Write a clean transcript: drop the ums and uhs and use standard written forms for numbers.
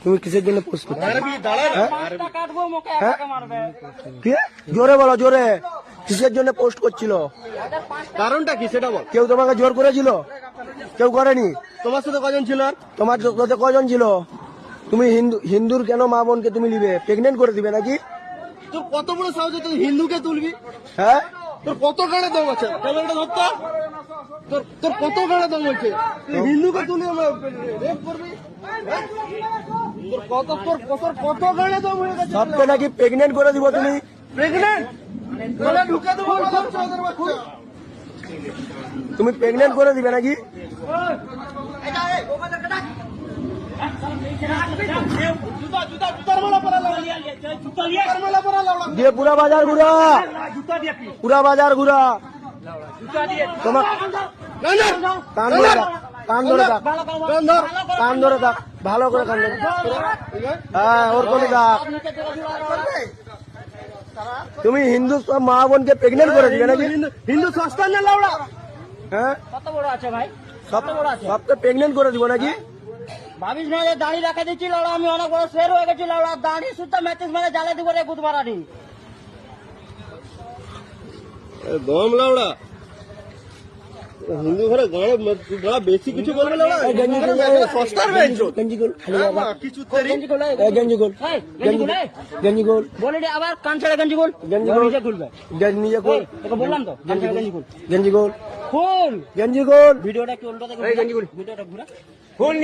তুমি কিসের জন্য পোস্ট করছো? কি জোরে বলো, জোরে। কিসের জন্য পোস্ট করছিল? কারণটা কি সেটা বল। কেউ তোমাকে জোর করেছিল? কেউ করেনি। তোমার সাথে কজন ছিল? আর তোমার সাথে কজন ছিল? তুমি হিন্দুর কেন মা বোনকে তুমি নিবে? প্রেগনেন্ট করে দিবে নাকি? তোর কত বড় সাহস তুই হিন্দুকে তুলবি? হ্যাঁ, তোর কত গাড়ে দম আছে? ক্যামেরাটা ধরতো। তোর কত গাড়ে দম আছে? তুই হিন্দুকে তুলে রেপ করবি? হ্যাঁ? তোর কত গাড়ে দম হয়ে গেছে? সবকে নাকি প্রেগনেন্ট করে দিব তুমি? প্রেগনেন্ট তোরা ঢুকে দেবো বাচ্চাদের বাচ্চা। তুমি প্রেগনেন্ট করে দিবে নাকি? দিয়ে পুরা বাজার ঘুরা, পুরা বাজার ঘুরা। তোমার কান ধরে থাক, কান ধরে থাক, কান ধরে থাক, ভালো করে কান ধরে। হ্যাঁ, ওর করে থাক। তুমি হিন্দু সব মা বোনকে প্রেগনেন্ট করে দিবে নাকি? হিন্দু সস্তা না লাউড়া? হ্যাঁ, কত বড় আছে ভাই? সবকে প্রেগনেন্ট করে দিব নাকি? ভাবিস না যে দাড়ি রাখা দিচ্ছি লাউড়া, আমি অনেক বড় শের হয়ে গেছি লাউড়া। দাড়ি সুদ্ধা ম্যাচেস মানে জ্বালা দিব রে গুদ মারানি। দম লাউড়া হিন্দু ঘরে গাড়ে বেশি কিছু বলবে লাউড়া। সস্তার বেঞ্চো গেঞ্জি গোল, খালি বাবা। কিছু গেঞ্জি খোল, এই, গেঞ্জি গোল, এই, গেঞ্জি খোল, এই। গেঞ্জি গোল, বলে দে আবার কান ছেড়ে গেঞ্জি খোল। গেঞ্জি খোল। নিজে খুলবে। নিজে গোল, এই, তোকে বললাম তো কান ছেড়ে গেঞ্জি খোল। গেঞ্জি গোল, খোল। গেঞ্জি গোল। ভিডিওটা কি উল্টো দেখো, ভিডিওটা ঘুরা। খোল।